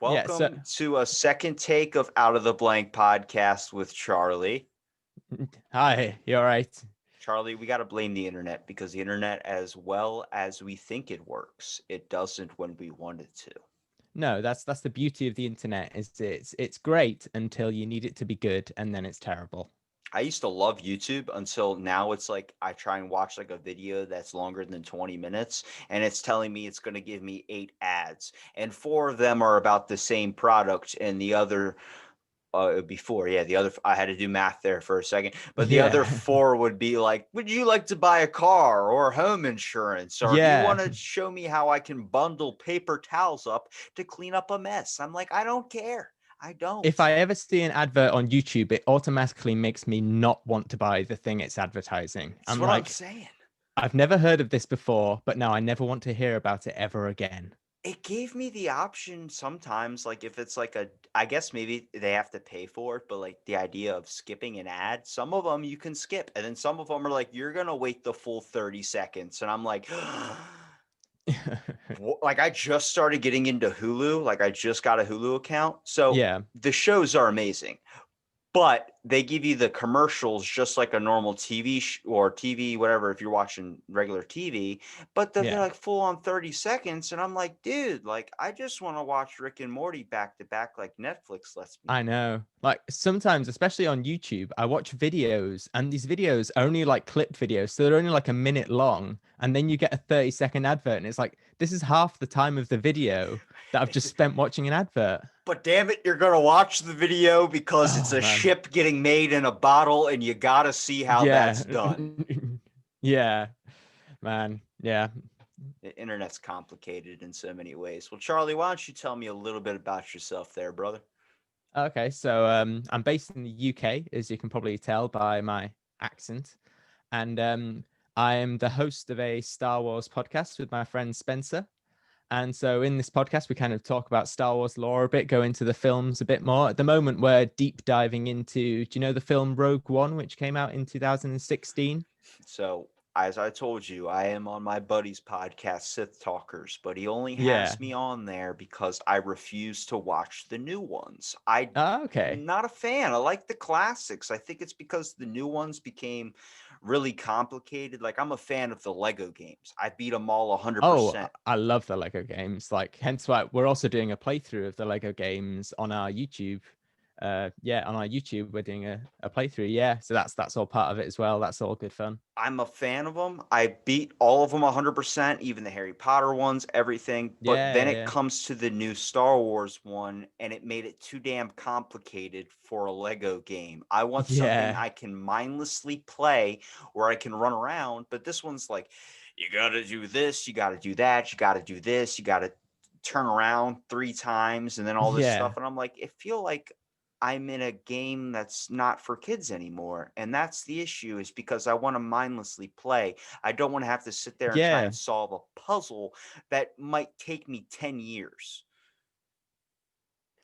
Yeah, so Welcome to a second take of Out of the Blank podcast with Charlie. hi, you all right? Charlie, we got to blame the internet because the internet, as well as we think it works, it doesn't when we want it to. No, that's the beauty of the internet is it's great until you need it to be good and then it's terrible. I used to love YouTube until now it's like I try and watch like a video that's longer than 20 minutes and it's telling me it's going to give me 8 ads and four of them are about the same product and the other before, yeah, the other I had to do math there for a second, but the other Yeah. four would be like, would you like to buy a car or home insurance, or do you Yeah. want to show me how I can bundle paper towels up to clean up a mess? I'm like, I don't care. I If don't. I ever see an advert on YouTube, it automatically makes me not want to buy the thing it's advertising. It's I'm what I'm like, saying. I've never heard of this before, but now I never want to hear about it ever again. It gave me the option sometimes, like if it's like a, I guess maybe they have to pay for it, but like the idea of skipping an ad, some of them you can skip, and then some of them are like, you're gonna wait the full 30 seconds. And I'm like, like I just started getting into Hulu, like I just got a Hulu account. So Yeah. the shows are amazing, but they give you the commercials just like a normal TV or TV, whatever, if you're watching regular TV, but they're Yeah. like full on 30 seconds. And I'm like, dude, like, I just want to watch Rick and Morty back to back like Netflix lets me I do. know. Like sometimes, especially on YouTube, I watch videos and these videos are only like clipped videos. So they're only like a minute long. And then you get a 30-second advert. And it's like, this is half the time of the video that I've just spent watching an advert. But damn it, you're going to watch the video because it's Oh, a man. ship getting made in a bottle and you got to see how Yeah. that's done. Yeah, man. Yeah. The internet's complicated in so many ways. Well, Charlie, why don't you tell me a little bit about yourself there, brother? Okay. So I'm based in the UK, as you can probably tell by my accent. And I am the host of a Star Wars podcast with my friend Spencer. And so in this podcast, we kind of talk about Star Wars lore a bit, go into the films a bit more. At the moment, we're deep diving into, do you know the film Rogue One, which came out in 2016? So, as I told you, I am on my buddy's podcast, Sith Talkers, but he only Yeah. has me on there because I refuse to watch the new ones. I'm Oh, okay. not a fan. I like the classics. I think it's because the new ones became really complicated. Like, I'm a fan of the Lego games. I beat them all Oh, 100%. I love the Lego games. Like, hence why we're also doing a playthrough of the Lego games on our YouTube. Yeah, on our YouTube, we're doing a playthrough. Yeah, so that's all part of it as well. That's all good fun. I'm a fan of them. I beat all of them 100%, even the Harry Potter ones, everything. But Yeah, then yeah, it yeah. comes to the new Star Wars one, and it made it too damn complicated for a Lego game. I want something Yeah. I can mindlessly play where I can run around. But this one's like, you got to do this, you got to do that, you got to do this, you got to turn around 3 times, and then all this Yeah. stuff. And I'm like, I feel like I'm in a game that's not for kids anymore. And that's the issue, is because I want to mindlessly play. I don't want to have to sit there and try Yeah. and solve a puzzle that might take me 10 years.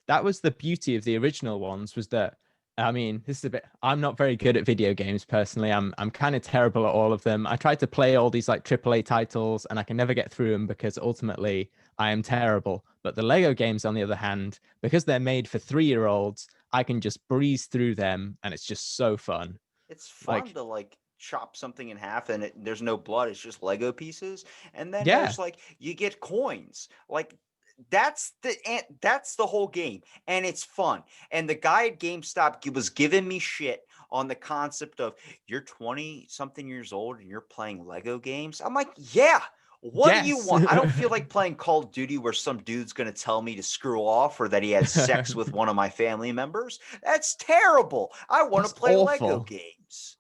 That was the beauty of the original ones was that I mean, this is a bit I'm not very good at video games personally. I'm kind of terrible at all of them. I tried to play all these like AAA titles and I can never get through them because ultimately I am terrible. But the Lego games on the other hand, because they're made for 3-year-olds, I can just breeze through them and it's just so fun. It's fun Like, to like chop something in half and there's no blood, it's just Lego pieces. And then yeah. there's like you get coins. Like that's the whole game, and it's fun. And the guy at GameStop was giving me shit on the concept of, you're 20 something years old and you're playing Lego games. I'm like, yeah, what do you Yes. want? I don't feel like playing Call of Duty where some dude's going to tell me to screw off or that he had sex with one of my family members. That's terrible. I want to That's play Lego awful. games.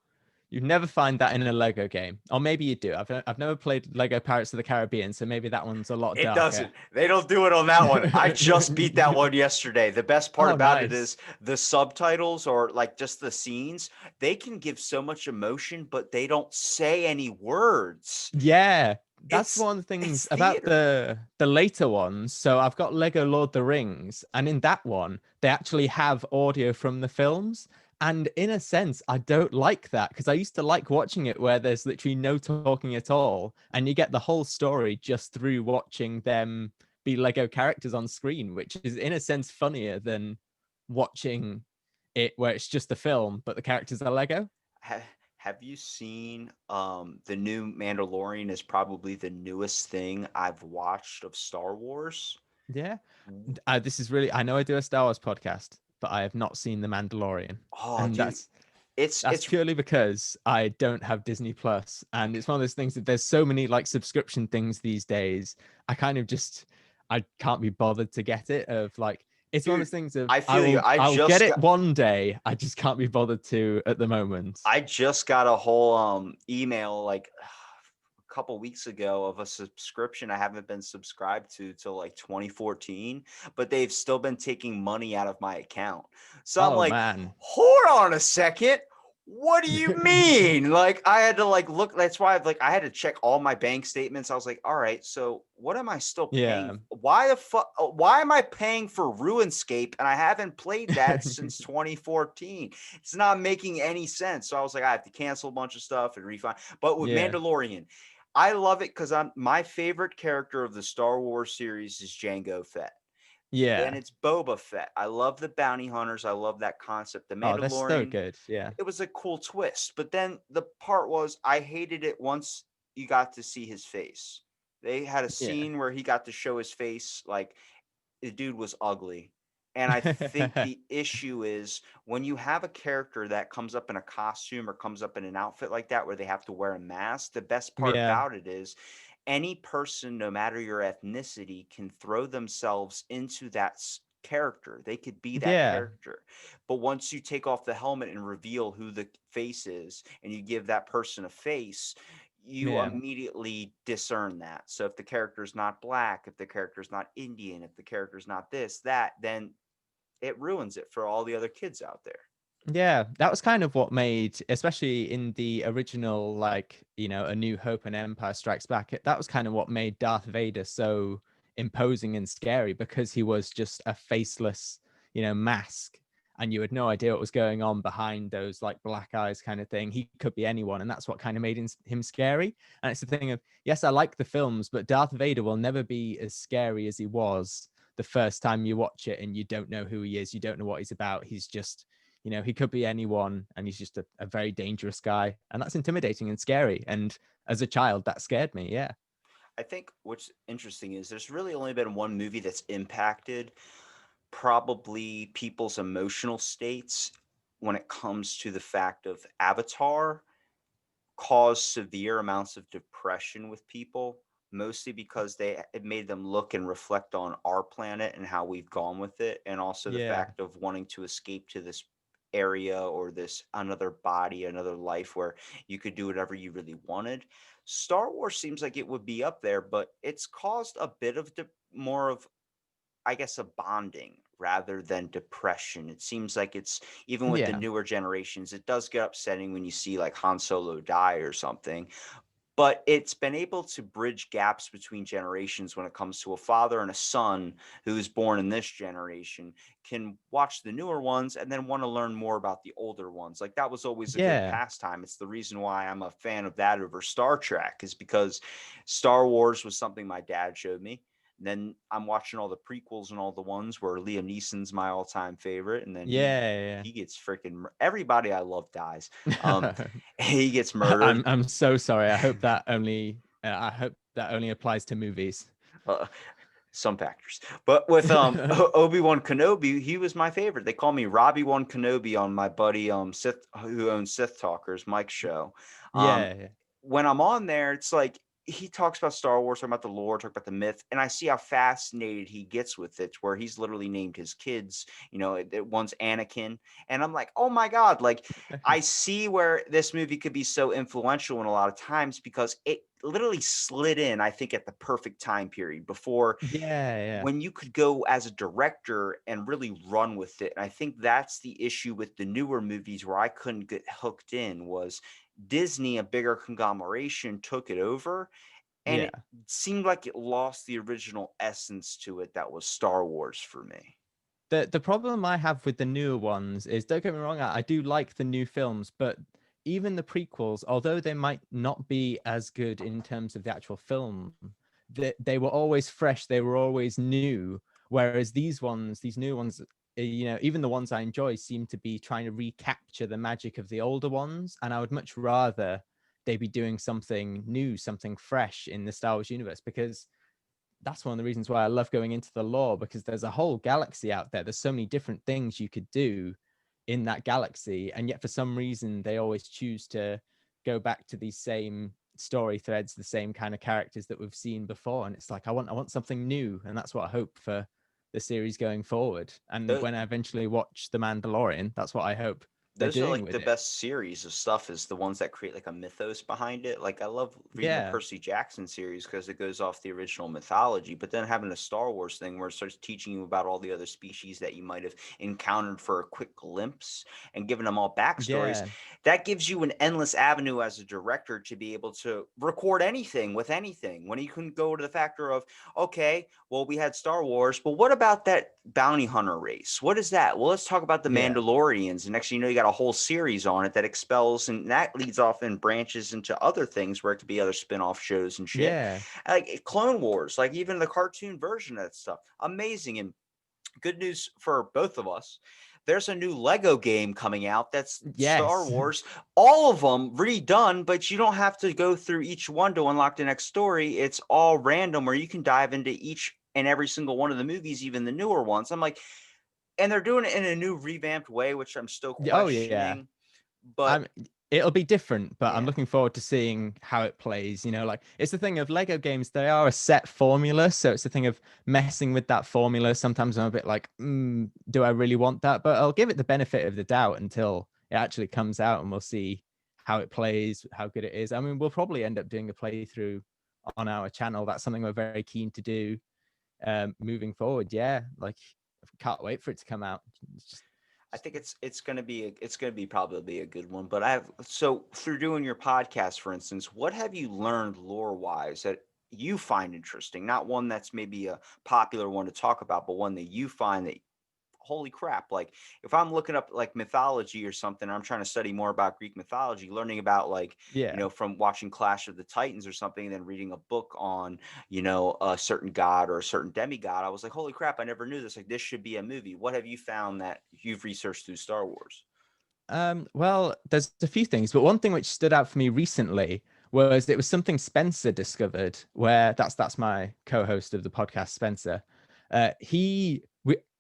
You'd never find that in a Lego game. Or maybe you do. I've never played Lego Pirates of the Caribbean, so maybe that one's a lot It darker. doesn't. They don't do it on that one. I just beat that one yesterday. The best part Oh, about it nice. is the subtitles, or like just the scenes. They can give so much emotion, but they don't say any words. Yeah, that's It's one of the it's things about theater. the later ones. So I've got Lego Lord of the Rings, and in that one, they actually have audio from the films. And in a sense, I don't like that because I used to like watching it where there's literally no talking at all, and you get the whole story just through watching them be Lego characters on screen, which is in a sense funnier than watching it where it's just a film, but the characters are Lego. Ha- have you seen the new Mandalorian is probably the newest thing I've watched of Star Wars. Yeah. This is really, I know I do a Star Wars podcast, but I have not seen The Mandalorian. Oh, And dude, it's that's it's purely because I don't have Disney Plus. And it's one of those things that there's so many like subscription things these days. I kind of just, I can't be bothered to get it. Of like, it's one of dude. those things of I feel you. I'll get it one day. I just can't be bothered to at the moment. I just got a whole email like a couple weeks ago of a subscription I haven't been subscribed to till like 2014, but they've still been taking money out of my account. So I'm Oh like, man. hold on a second. What do you mean? Like I had to like look. That's why I've like I had to check all my bank statements. I was like, all right, so what am I still Yeah. paying? Why the fuck? Why am I paying for Runescape and I haven't played that since 2014? It's not making any sense. So I was like, I have to cancel a bunch of stuff and refund. But with Yeah. Mandalorian, I love it because I'm my favorite character of the Star Wars series is Jango Fett. Then Yeah. it's Boba Fett. I love the bounty hunters. I love that concept. The Oh, they're so Mandalorian, good. Yeah. it was a cool twist. But then the part was I hated it once you got to see his face. They had a Yeah. scene where he got to show his face, like the dude was ugly. And I think the issue is when you have a character that comes up in a costume or comes up in an outfit like that where they have to wear a mask, the best part Yeah. about it is any person, no matter your ethnicity, can throw themselves into that character. They could be that Yeah. character. But once you take off the helmet and reveal who the face is and you give that person a face, you Yeah. immediately discern that. So if the character's not black, if the character's not Indian, if the character's not this, that, then it ruins it for all the other kids out there. Yeah, that was kind of what made, especially in the original, like, A New Hope and Empire Strikes Back, that was kind of what made Darth Vader so imposing and scary because he was just a faceless, mask. And you had no idea what was going on behind those like black eyes kind of thing. He could be anyone. And that's what kind of made him scary. And it's the thing of, yes, I like the films, but Darth Vader will never be as scary as he was the first time you watch it and you don't know who he is. You don't know what he's about. He's just, he could be anyone and he's just a very dangerous guy. And that's intimidating and scary. And as a child, that scared me. Yeah. I think what's interesting is there's really only been one movie that's impacted probably people's emotional states when it comes to the fact of Avatar caused severe amounts of depression with people, mostly because it made them look and reflect on our planet and how we've gone with it, and also the Yeah. fact of wanting to escape to this area or this another body, another life where you could do whatever you really wanted. Star Wars seems like it would be up there, but it's caused a bit of more of, I guess, a bonding rather than depression. It seems like it's even with the Yeah. newer generations, it does get upsetting when you see like Han Solo die or something. But it's been able to bridge gaps between generations when it comes to a father and a son who's born in this generation can watch the newer ones and then want to learn more about the older ones. Like that was always a good Yeah. pastime. It's the reason why I'm a fan of that over Star Trek, is because Star Wars was something my dad showed me. And then I'm watching all the prequels and all the ones where Liam Neeson's my all-time favorite, and then Yeah. he gets freaking everybody I love dies. Yeah. He gets murdered. I'm so sorry. I hope that only applies to movies. Uh, some factors, but with Obi-Wan Kenobi, he was my favorite. They call me Robbie-Wan Kenobi on my buddy Sith, who owns Sith Talkers, Mike's show. Um, Yeah. when I'm on there, it's like he talks about Star Wars, talking about the lore, talk about the myth, and I see how fascinated he gets with it, where he's literally named his kids. One's Anakin, and I'm like, oh my god! Like, I see where this movie could be so influential in a lot of times because it literally slid in, I think, at the perfect time period before Yeah. when you could go as a director and really run with it. And I think that's the issue with the newer movies where I couldn't get hooked in was Disney, a bigger conglomeration, took it over. And Yeah. it seemed like it lost the original essence to it that was Star Wars for me. The problem I have with the newer ones is, don't get me wrong, I do like the new films, but even the prequels, although they might not be as good in terms of the actual film, they were always fresh, they were always new, whereas these new ones, even the ones I enjoy seem to be trying to recapture the magic of the older ones, and I would much rather they be doing something new, something fresh in the Star Wars universe, because that's one of the reasons why I love going into the lore, because there's a whole galaxy out there. There's so many different things you could do in that galaxy, and yet for some reason they always choose to go back to these same story threads, the same kind of characters that we've seen before. And it's like I want something new, and that's what I hope for the series going forward. And Those, when I eventually watch The Mandalorian, that's what I hope they're those are doing like with the it. best series of stuff, is the ones that create like a mythos behind it. Like I love reading the Yeah, Percy Jackson series because it goes off the original mythology, but then having a Star Wars thing where it starts teaching you about all the other species that you might have encountered for a quick glimpse and giving them all backstories, yeah, that gives you an endless avenue as a director to be able to record anything with anything. When you can go to the factor of, okay, well, we had Star Wars, but what about that bounty hunter race? What is that? Well, let's talk about the yeah, Mandalorians. And next thing you know, you got a whole series on it that expels, and that leads off and branches into other things where it could be other spin-off shows and shit. yeah. Like Clone Wars, like even the cartoon version of that stuff. Amazing. And good news for both of us. There's a new Lego game coming out that's Star Yes. Wars. All of them redone, but you don't have to go through each one to unlock the next story. It's all random where you can dive into each and every single one of the movies, even the newer ones. I'm like, and they're doing it in a new revamped way, which I'm still Oh yeah. questioning. But I'm It'll be different, but I'm yeah, looking forward to seeing how it plays. Like it's the thing of Lego games, they are a set formula. So it's the thing of messing with that formula. Sometimes I'm a bit like, do I really want that? But I'll give it the benefit of the doubt until it actually comes out, and we'll see how it plays, how good it is. I mean, we'll probably end up doing a playthrough on our channel. That's something we're very keen to do moving forward. Yeah, like can't wait for it to come out. It's just, I think it's gonna be it's gonna be probably a good one. But I have, so through doing your podcast, for instance, what have you learned lore wise that you find interesting? Not one that's maybe a popular one to talk about, but one that you find that, holy crap, like if I'm looking up like mythology or something, I'm trying to study more about Greek mythology, learning about like, yeah. from watching Clash of the Titans or something, and then reading a book on, a certain god or a certain demigod, I was like, holy crap, I never knew this. Like this should be a movie. What have you found that you've researched through Star Wars? Well, there's a few things, but one thing which stood out for me recently was it was something Spencer discovered, where that's my co-host of the podcast, Spencer.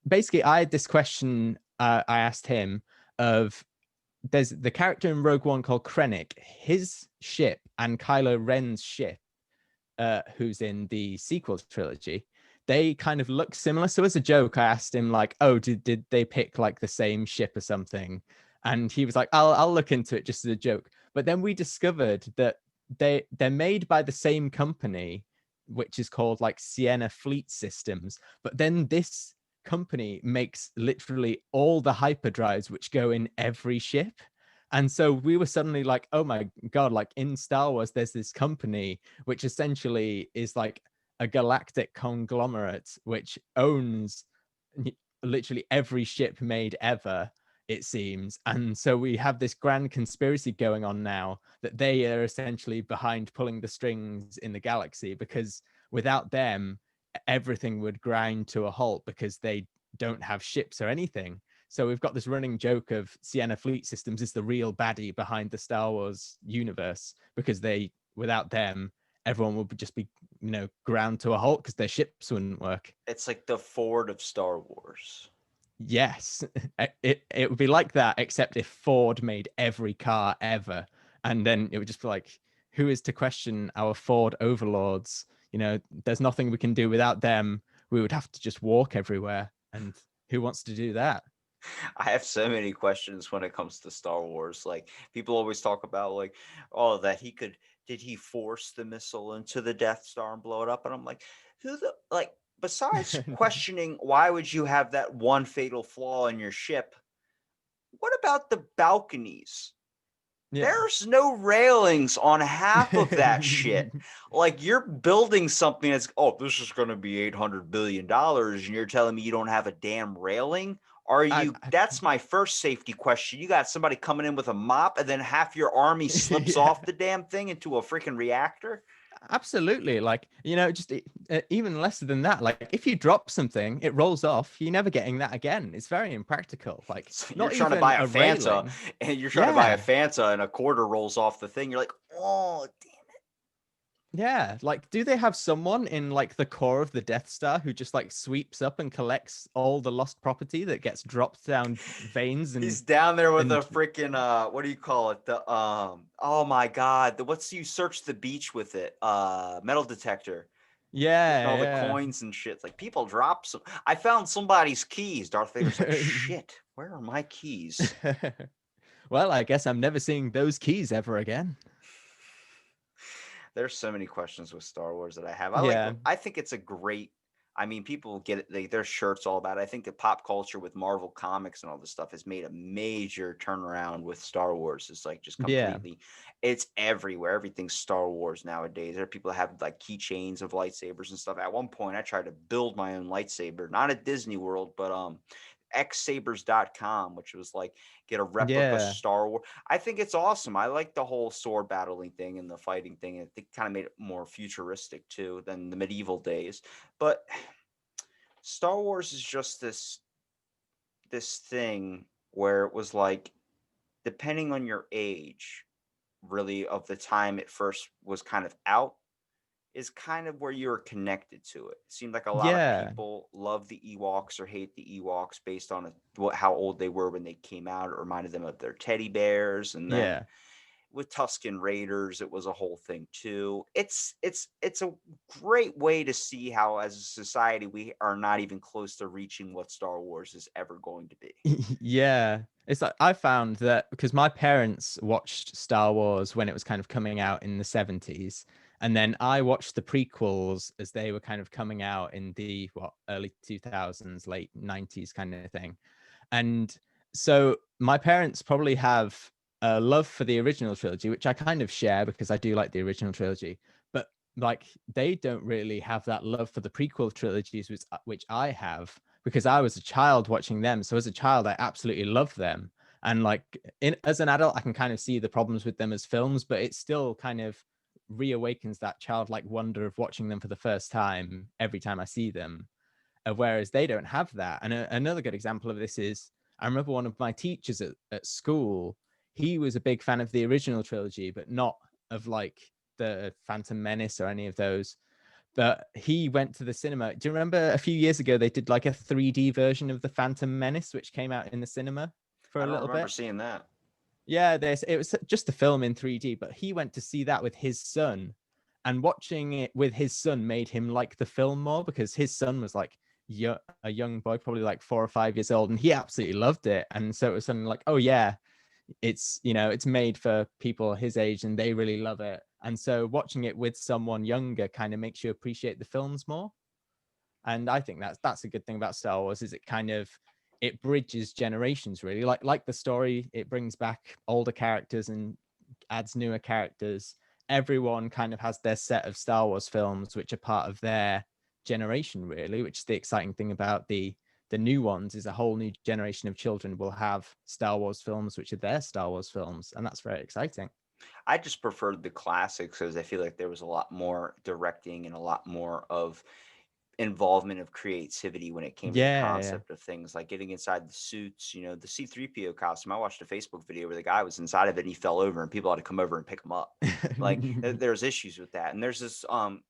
Basically, I had this question I asked him of, there's the character in Rogue One called Krennic, his ship and Kylo Ren's ship, who's in the sequel trilogy, they kind of look similar. So as a joke, I asked him like, "Oh, did they pick like the same ship or something?" And he was like, "I'll look into it just as a joke." But then we discovered that they're made by the same company, which is called like Sienna Fleet Systems. But then this company makes literally all the hyperdrives which go in every ship. And so we were suddenly like, oh my God, like in Star Wars, there's this company which essentially is like a galactic conglomerate which owns literally every ship made ever, it seems. And so we have this grand conspiracy going on now that they are essentially behind pulling the strings in the galaxy, because without them, everything would grind to a halt because they don't have ships or anything. So we've got this running joke of Sienna Fleet Systems is the real baddie behind the Star Wars universe, because without them, everyone would just be, ground to a halt because their ships wouldn't work. It's like the Ford of Star Wars. Yes, it would be like that, except if Ford made every car ever, and then it would just be like, who is to question our Ford overlords? There's nothing we can do without them. We would have to just walk everywhere, and who wants to do that? I have so many questions when it comes to Star Wars. Like people always talk about like, oh, that did he force the missile into the Death Star and blow it up? And I'm like, who the like besides questioning why would you have that one fatal flaw in your ship? What about the balconies? Yeah. There's no railings on half of that shit. Like you're building something that's, oh, this is going to be $800 billion, and you're telling me you don't have a damn railing? Are I, you? I That's my first safety question. You got somebody coming in with a mop, and then half your army slips yeah. off the damn thing into a freaking reactor. Absolutely. Like, just even less than that. Like, if you drop something, it rolls off. You're never getting that again. It's very impractical. Like, So you're not trying to even buy a a Fanta, railing. and you're trying to buy a Yeah. Fanta, and a quarter rolls off the thing. You're like, oh, damn. Yeah. Like, do they have someone in like the core of the Death Star who just like sweeps up and collects all the lost property that gets dropped down veins He's down there with a and freaking what do you call it? The oh my god, what's you search the beach with it? Metal detector. Getting all the yeah, coins and shit. It's like people drop some. I found somebody's keys. Darth Vader's like, yeah. shit, where are my keys? Well, I guess I'm never seeing those keys ever again. There's so many questions with Star Wars that I have. Yeah. I think it's a great. I mean, people get it. Their shirts all about it. I think the pop culture with Marvel comics and all this stuff has made a major turnaround with Star Wars. It's like just Yeah. completely, it's everywhere. Everything's Star Wars nowadays. There are people that have like keychains of lightsabers and stuff. At one point, I tried to build my own lightsaber, not at Disney World, but xsabers.com, which was like get a replica Yeah. Star Wars. I think it's awesome. I like the whole sword battling thing and the fighting thing. I think kind of made it more futuristic too than the medieval days. But Star Wars is just this thing where it was like depending on your age, really of the time it first was kind of out is kind of where you're connected to it. It seemed like a lot of Yeah. people love the Ewoks or hate the Ewoks based on how old they were when they came out. It reminded them of their teddy bears, and then Yeah. with Tusken Raiders, it was a whole thing too. It's a great way to see how, as a society, we are not even close to reaching what Star Wars is ever going to be. Yeah. It's like I found that because my parents watched Star Wars when it was kind of coming out in the 70s. And then I watched the prequels as they were kind of coming out in the early 2000s, late 90s kind of thing. And so my parents probably have a love for the original trilogy, which I kind of share because I do like the original trilogy. But like they don't really have that love for the prequel trilogies, which I have because I was a child watching them. So as a child, I absolutely loved them. And like as an adult, I can kind of see the problems with them as films, but it still kind of reawakens that childlike wonder of watching them for the first time every time I see them. Whereas they don't have that. And another good example of this is I remember one of my teachers at school, he was a big fan of the original trilogy, but not of like the Phantom Menace or any of those. But he went to the cinema. Do you remember a few years ago they did like a 3D version of the Phantom Menace, which came out in the cinema for I a don't little remember bit? seeing that. Yeah, it was just a film in 3D, but he went to see that with his son, and watching it with his son made him like the film more because his son was like a young boy, probably like 4 or 5 years old, and he absolutely loved it. And so it was something like, oh yeah, it's made for people his age and they really love it. And so watching it with someone younger kind of makes you appreciate the films more. And I think that's a good thing about Star Wars is it bridges generations really. Like the story, it brings back older characters and adds newer characters. Everyone kind of has their set of Star Wars films which are part of their generation really, which is the exciting thing about the new ones is a whole new generation of children will have Star Wars films which are their Star Wars films, and that's very exciting. I just preferred the classics because I feel like there was a lot more directing and a lot more of involvement of creativity when it came to the Yeah, concept of things like getting inside the suits, the C3PO costume. I watched a Facebook video where the guy was inside of it and he fell over and people had to come over and pick him up. Like yeah. there's issues with that. And there's this kind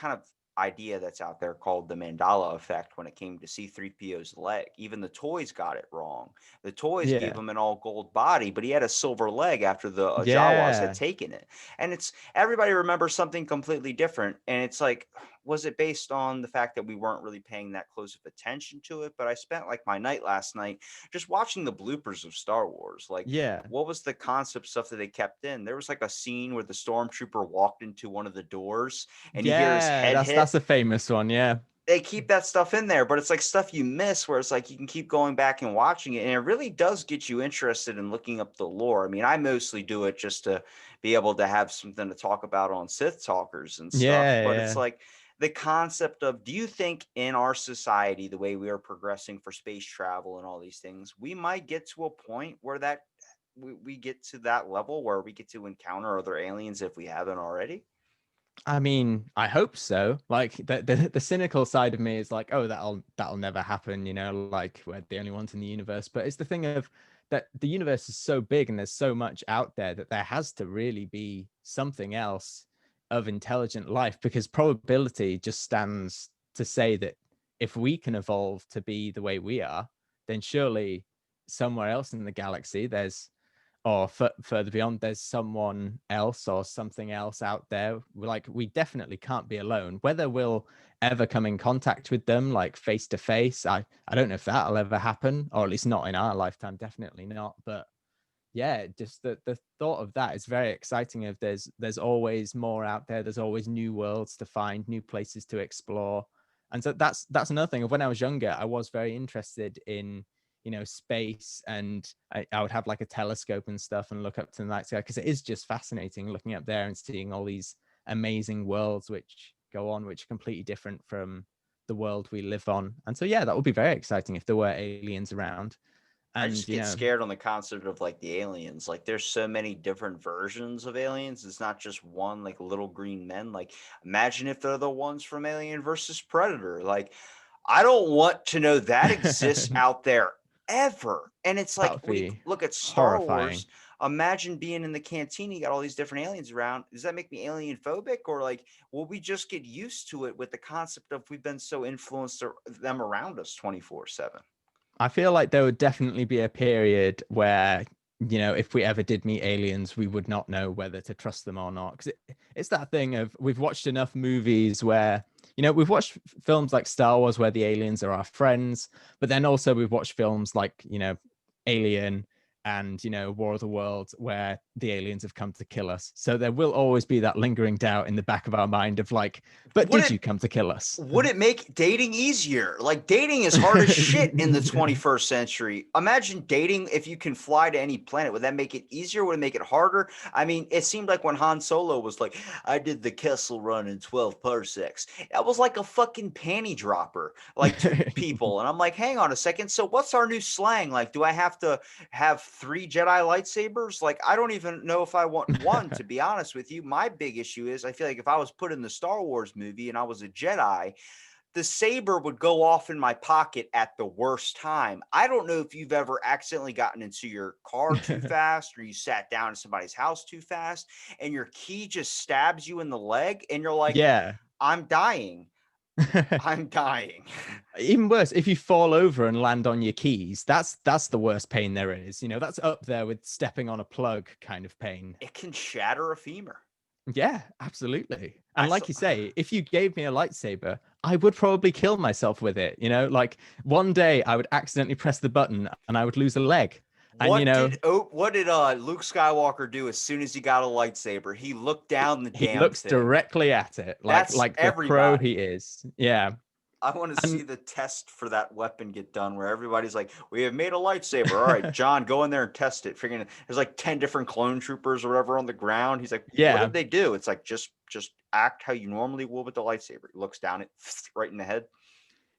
of idea that's out there called the Mandala effect when it came to C3PO's leg. Even the toys got it wrong. The toys gave Yeah. him an all gold body, but he had a silver leg after the Jawas had Yeah. taken it. And it's everybody remembers something completely different. And it's like, was it based on the fact that we weren't really paying that close of attention to it? But I spent like my night last night just watching the bloopers of Star Wars. Like, Yeah. what was the concept stuff that they kept in? There was like a scene where the stormtrooper walked into one of the doors and you hear his Yeah, head that's hit. a famous one. Yeah. They keep that stuff in there, but it's like stuff you miss where it's like you can keep going back and watching it. And it really does get you interested in looking up the lore. I mean, I mostly do it just to be able to have something to talk about on Sith Talkers and stuff. Yeah, But it's yeah. like the concept of do you think in our society, the way we are progressing for space travel and all these things, we might get to a point where we get to that level where we get to encounter other aliens if we haven't already? I mean, I hope so. Like the cynical side of me is like, oh, that'll never happen, like we're the only ones in the universe. But it's the thing of that the universe is so big and there's so much out there that there has to really be something else of intelligent life, because probability just stands to say that if we can evolve to be the way we are, then surely somewhere else in the galaxy there's or further beyond, there's someone else or something else out there. Like, we definitely can't be alone. Whether we'll ever come in contact with them, like face to face, I don't know if that'll ever happen, or at least not in our lifetime. Definitely not. But yeah, just the thought of that is very exciting. Of there's always more out there. There's always new worlds to find, new places to explore. And so that's another thing of when I was younger, I was very interested in space, and I would have like a telescope and stuff and look up to the night sky, because it is just fascinating looking up there and seeing all these amazing worlds which go on, which are completely different from the world we live on. And so yeah, that would be very exciting if there were aliens around. I And just get scared on the concept of like the aliens. Like there's so many different versions of aliens. It's not just one like little green men. Like imagine if they're the ones from Alien versus Predator. Like I don't want to know that exists that out there ever. And it's like would we be look at Star horrifying. Wars. Imagine being in the cantina, you got all these different aliens around. Does that make me alien phobic, or like will we just get used to it with the concept of we've been so influenced them around us 24/7? I feel like there would definitely be a period where, if we ever did meet aliens, we would not know whether to trust them or not. Because it's that thing of we've watched enough movies where, we've watched films like Star Wars where the aliens are our friends, but then also we've watched films like, Alien and, War of the Worlds where the aliens have come to kill us. So there will always be that lingering doubt in the back of our mind of like, but Would did it you come to kill us? would it make dating easier? Like dating is hard as shit in the 21st century. Imagine dating if you can fly to any planet. Would that make it easier? Would it make it harder? I mean, it seemed like when Han Solo was like, I did the Kessel run in 12 parsecs. That was like a fucking panty dropper, like to people. And I'm like, hang on a second. So what's our new slang? Like, do I have to have 3 Jedi lightsabers? Like, I don't even know if I want one, to be honest with you. My big issue is I feel like if I was put in the Star Wars movie and I was a Jedi, the saber would go off in my pocket at the worst time. I don't know if you've ever accidentally gotten into your car too fast, or you sat down in somebody's house too fast and your key just stabs you in the leg and you're like, Yeah. I'm dying. I'm dying. Even worse, if you fall over and land on your keys, that's the worst pain there is. That's up there with stepping on a plug kind of pain. It can shatter a femur. Yeah, absolutely. I And saw, like you say, if you gave me a lightsaber, I would probably kill myself with it. Like one day I would accidentally press the button and I would lose a leg. And what did Luke Skywalker do as soon as he got a lightsaber? He looked down the he damn looks thing. directly at it, like That's like the pro he everybody. is. Yeah. I want to see And the test for that weapon get done where everybody's like, we have made a lightsaber. All right, John, go in there and test it. Figuring there's like 10 different clone troopers or whatever on the ground. He's like, what yeah, did they do? It's like, just act how you normally will with the lightsaber. He looks down it right in the head.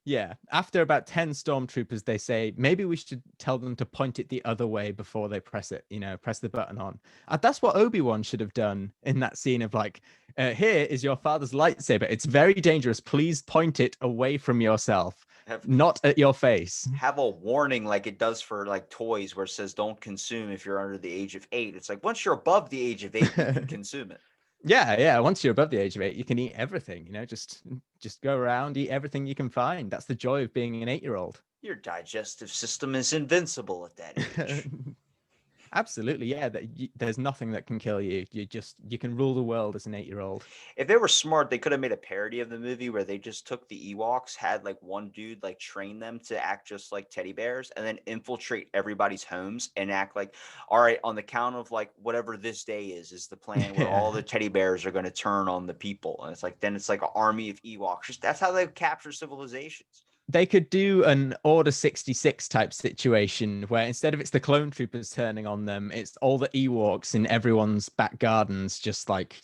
yeah. After about 10 stormtroopers, they say, maybe we should tell them to point it the other way before they press it, press the button on. That's what Obi-Wan should have done in that scene of like, here is your father's lightsaber. It's very dangerous. Please point it away from yourself, Have not at your face. have a warning like it does for like toys where it says don't consume if you're under the age of 8. It's like once you're above the age of 8, you can consume it. Yeah. Once you're above the age of 8, you can eat everything, just go around, eat everything you can find. That's the joy of being an 8-year-old. Your digestive system is invincible at that age. Absolutely, yeah. There's nothing that can kill you. You can rule the world as an 8-year-old. If they were smart, they could have made a parody of the movie where they just took the Ewoks, had like one dude like train them to act just like teddy bears, and then infiltrate everybody's homes and act like, all right, on the count of like whatever this day is the plan where all Yeah. the teddy bears are going to turn on the people, and it's like then it's like an army of Ewoks. Just that's how they capture civilizations. They could do an Order 66 type situation where instead of it's the clone troopers turning on them, it's all the Ewoks in everyone's back gardens just like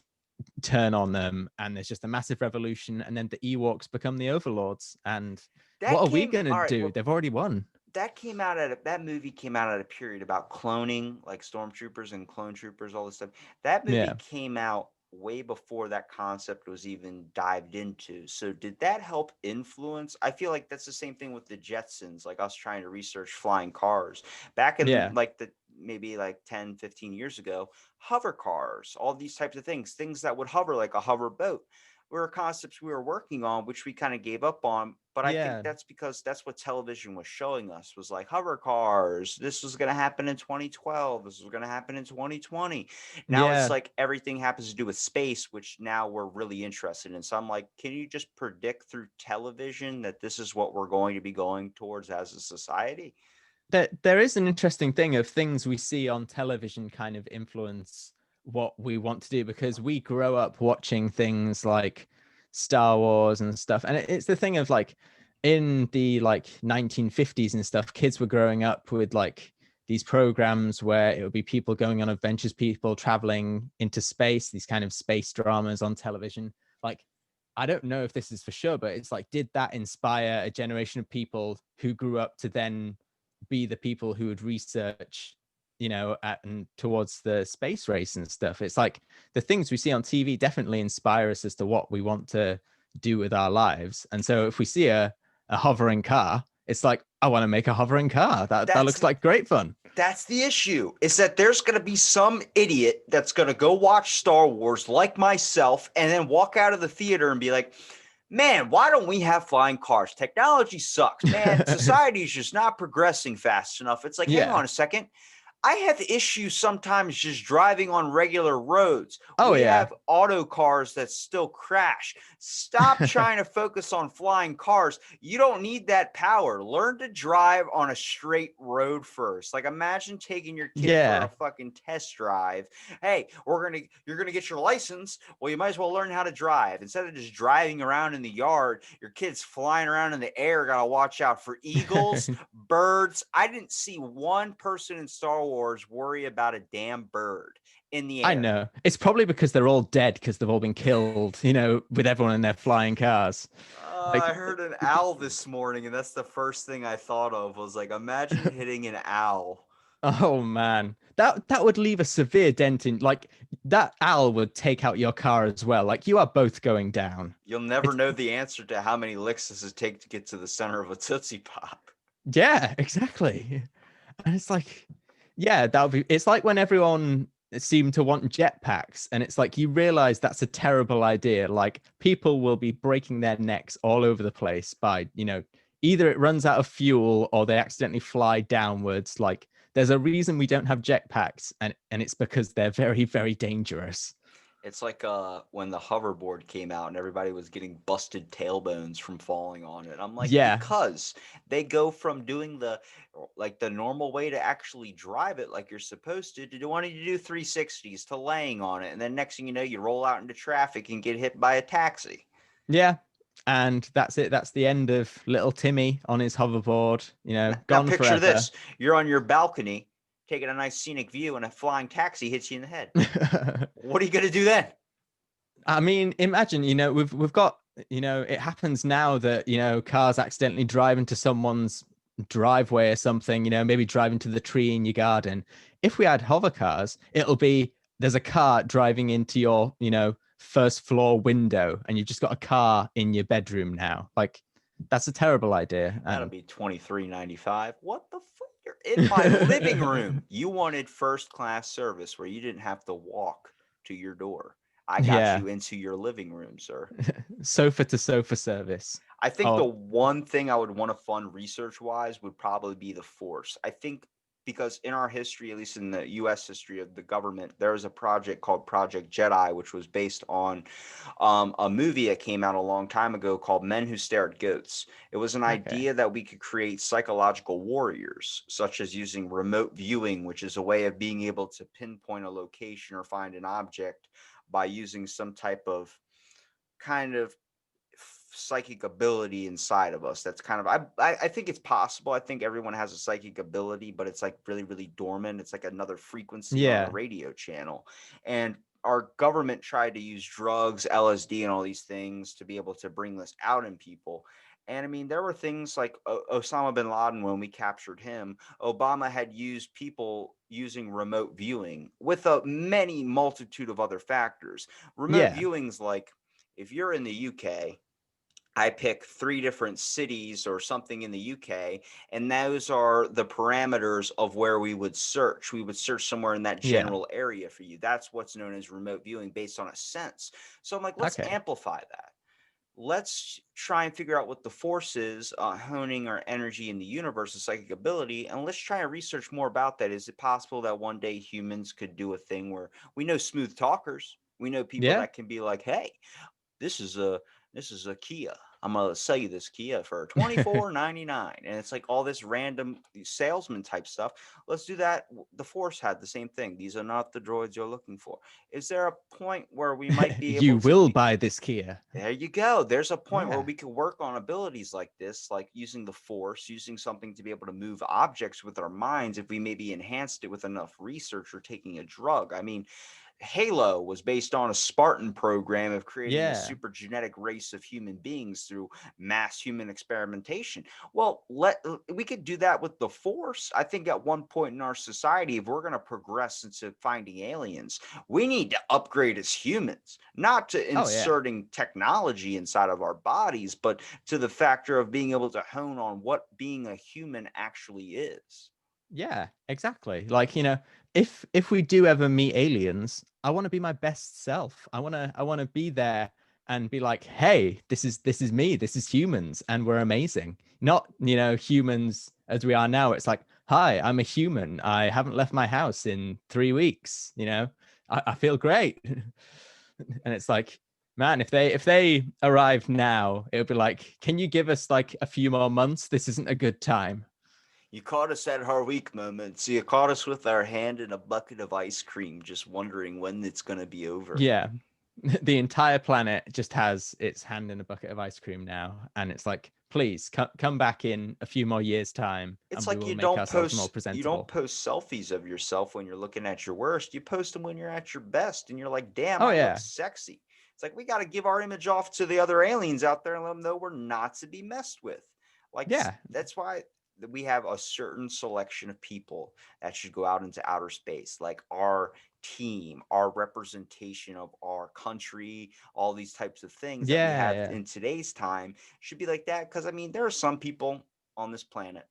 turn on them, and there's just a massive revolution, and then the Ewoks become the overlords. And what That are we came gonna all right. do? Well, They've already won. that movie came out at a period about cloning, like stormtroopers and clone troopers, all this stuff. That movie Yeah. came out way before that concept was even dived into. So did that help influence? I feel like that's the same thing with the Jetsons, like us trying to research flying cars. Back in Yeah. like the maybe like 10, 15 years ago, hover cars, all these types of things that would hover like a hover boat were concepts we were working on, which we kind of gave up on. But I think Yeah. that's because that's what television was showing us, was like hover cars. This was going to happen in 2012. This was going to happen in 2020. Now it's Yeah. like everything happens to do with space, which now we're really interested in. So I'm like, can you just predict through television that this is what we're going to be going towards as a society? There is an interesting thing of things we see on television kind of influence what we want to do, because we grow up watching things like Star Wars and stuff. And it's the thing of like in the like 1950s and stuff, kids were growing up with like these programs where it would be people going on adventures, people traveling into space, these kind of space dramas on television. Like, I don't know if this is for sure, but it's like, did that inspire a generation of people who grew up to then be the people who would research, and towards the space race and stuff? It's like the things we see on TV definitely inspire us as to what we want to do with our lives. And so if we see a hovering car, it's like, I want to make a hovering car. That That's looks like great fun. That's the issue, is that there's going to be some idiot that's going to go watch Star Wars like myself and then walk out of the theater and be like, man, why don't we have flying cars? Technology sucks, man. Society is just not progressing fast enough. It's like, hang Yeah. on a second. I have issues sometimes just driving on regular roads. Oh We yeah. have auto cars that still crash. Stop trying to focus on flying cars. You don't need that power. Learn to drive on a straight road first. Like, imagine taking your kid for a Yeah. fucking test drive. Hey, you're gonna get your license. Well, you might as well learn how to drive. Instead of just driving around in the yard, your kid's flying around in the air. Gotta watch out for eagles, birds. I didn't see one person in Star Wars worry about a damn bird in the I air. know. It's probably because they're all dead because they've all been killed, with everyone in their flying cars. Like, I heard an owl this morning, and that's the first thing I thought of, was like, imagine hitting an owl. oh man, that would leave a severe dent in. Like, that owl would take out your car as well. Like, you are both going down. You'll never It's know the answer to how many licks does it take to get to the center of a Tootsie Pop. Yeah, exactly. And it's like, yeah, that would be. It's like when everyone seemed to want jetpacks, and it's like you realize that's a terrible idea. Like, people will be breaking their necks all over the place by, either it runs out of fuel or they accidentally fly downwards. Like, there's a reason we don't have jetpacks, and it's because they're very, very dangerous. It's like when the hoverboard came out and everybody was getting busted tailbones from falling on it. I'm like, Yeah, because they go from doing the normal way to actually drive it like you're supposed to wanting to do 360s to laying on it. And then next thing you know, you roll out into traffic and get hit by a taxi. yeah. And that's it. That's the end of little Timmy on his hoverboard, Now gone picture forever. this. You're on your balcony taking a nice scenic view and a flying taxi hits you in the head. What are you going to do then? I mean, imagine, we've got, it happens now that, cars accidentally drive into someone's driveway or something, maybe drive into the tree in your garden. If we had hover cars, it'll be there's a car driving into your, first floor window, and you've just got a car in your bedroom now. Like, that's a terrible idea. That'll And be $23.95. What the fuck? You're in my living room. You wanted first class service where you didn't have to walk to your door. I got yeah, you into your living room, sir. sofa to sofa service. I think the Oh, one thing I would want to fund research wise would probably be the Force. I think because in our history, at least in the US history of the government, there was a project called Project Jedi, which was based on a movie that came out a long time ago called Men Who Stare at Goats. It was an okay. idea that we could create psychological warriors, such as using remote viewing, which is a way of being able to pinpoint a location or find an object by using some type of kind of psychic ability inside of us. That's kind of I think it's possible. I think everyone has a psychic ability, but it's like really, really dormant. It's like another frequency on a Yeah. radio channel. And our government tried to use drugs, LSD, and all these things to be able to bring this out in people. And I mean, there were things like Osama bin Laden when we captured him. Obama had used people using remote viewing with a many multitude of other factors. Remote Yeah. viewings, like if you're in the UK, I pick three different cities or something in the UK, and those are the parameters of where we would search. We would search somewhere in that Yeah. general area for you. That's what's known as remote viewing based on a sense. So I'm like, let's Okay. amplify that. Let's try and figure out what the force is honing our energy in the universe, the psychic ability, and let's try and research more about that. Is it possible that one day humans could do a thing where we know smooth talkers, we know people Yeah. that can be like, hey, this is a Kia. I'm gonna sell you this Kia for $24.99, and it's like all this random salesman type stuff. Let's do that. The Force had the same thing. These are not the droids you're looking for. Is there a point where we might be able You to will be? buy this Kia. There you go. There's a point where Yeah. we could work on abilities like this, like using the Force, using something to be able to move objects with our minds if we maybe enhanced it with enough research or taking a drug. I mean, Halo was based on a Spartan program of creating a Yeah. super genetic race of human beings through mass human experimentation. Well, we could do that with the Force. I think at one point in our society, if we're going to progress into finding aliens, we need to upgrade as humans, not to Oh yeah. inserting technology inside of our bodies, but to the factor of being able to hone on what being a human actually is. Yeah, exactly. Like, if we do ever meet aliens, I want to be my best self. I want to be there and be like, "Hey, this is me. This is humans and we're amazing." Not, humans as we are now. It's like, "Hi, I'm a human. I haven't left my house in 3 weeks, I feel great." And it's like, man, if they arrived now, it would be like, "Can you give us like a few more months? This isn't a good time." You caught us at our weak moments. You caught us with our hand in a bucket of ice cream, just wondering when it's going to be over. Yeah. The entire planet just has its hand in a bucket of ice cream now. And it's like, please come back in a few more years' time It's and we like will make ourselves more you don't presentable. post selfies of yourself when you're looking at your worst. You post them when you're at your best and you're like, "Damn, Oh, I look yeah. sexy." It's like we got to give our image off to the other aliens out there and let them know we're not to be messed with. Like Yeah. that's why we have a certain selection of people that should go out into outer space, like our team, our representation of our country, all these types of things that we Yeah. have Yeah. in today's time should be like that. Because I mean, there are some people on this planet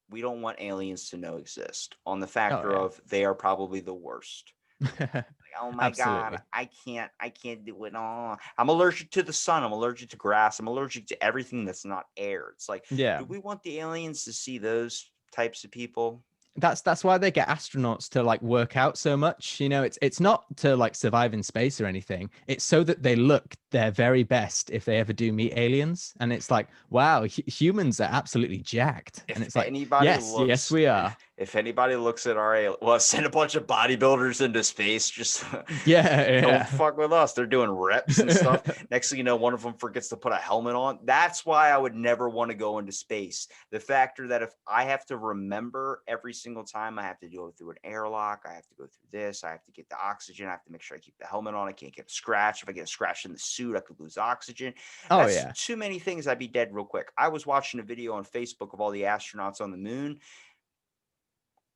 we don't want aliens to know exist on the Oh, factor yeah. of they are probably the worst. Like, oh my god, Absolutely. I can't do it. Oh, I'm allergic to the sun. I'm allergic to grass. I'm allergic to everything that's not air. It's like, Yeah. do we want the aliens to see those types of people? That's why they get astronauts to like work out so much. It's not to like survive in space or anything. It's so that they look their very best if they ever do meet aliens. And it's like, wow, humans are absolutely jacked. And If it's like, anybody yes, looks, we are. if anybody looks at our, well, send a bunch of bodybuilders into space. Just don't Yeah, fuck with us. They're doing reps and yeah. stuff. Next thing you know, one of them forgets to put a helmet on. That's why I would never want to go into space. The factor that if I have to remember every single time I have to go through an airlock, I have to go through this, I have to get the oxygen, I have to make sure I keep the helmet on. I can't get a scratch. If I get a scratch in the suit, I could lose oxygen. Oh That's yeah. too many things. I'd be dead real quick. I was watching a video on Facebook of all the astronauts on the moon.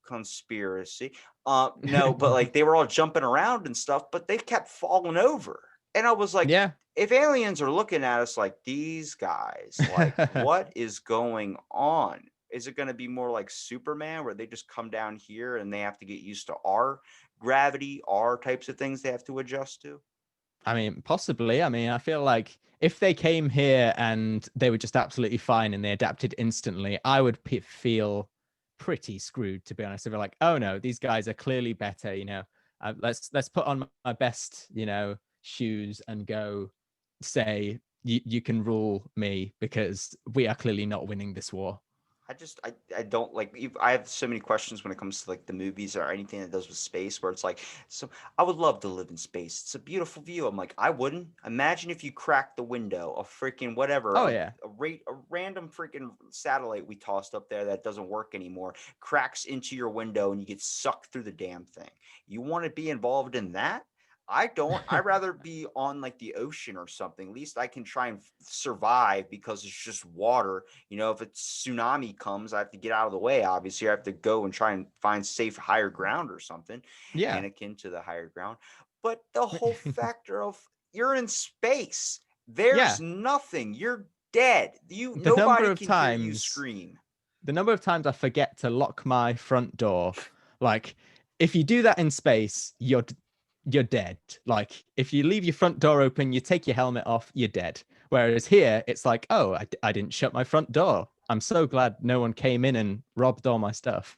Conspiracy. No, but like they were all jumping around and stuff, but they kept falling over. And I was like, Yeah. if aliens are looking at us like these guys, like what is going on? Is it going to be more like Superman where they just come down here and they have to get used to our gravity, our types of things they have to adjust to? I mean, possibly. I mean, I feel like if they came here and they were just absolutely fine and they adapted instantly, I would feel pretty screwed, to be honest. If they're like, oh no, these guys are clearly better. Let's put on my best, shoes and go say you can rule me because we are clearly not winning this war. I don't like I have so many questions when it comes to like the movies or anything that does with space where it's like, so I would love to live in space. It's a beautiful view. I'm like, I wouldn't. Imagine if you cracked the window, a freaking whatever, Oh yeah. a random freaking satellite we tossed up there that doesn't work anymore cracks into your window and you get sucked through the damn thing. You want to be involved in that? I don't. I'd rather be on like the ocean or something. At least I can try and survive because it's just water. You know, if a tsunami comes, I have to get out of the way. Obviously, I have to go and try and find safe higher ground or something, Yeah. and akin to the higher ground. But the whole factor of you're in space, there's Yeah. nothing. You're dead. You The number nobody of can hear you times scream. I forget to lock my front door, like if you do that in space, you're dead. Like if you leave your front door open, you take your helmet off, you're dead. Whereas here, it's like, oh, I didn't shut my front door. I'm so glad no one came in and robbed all my stuff.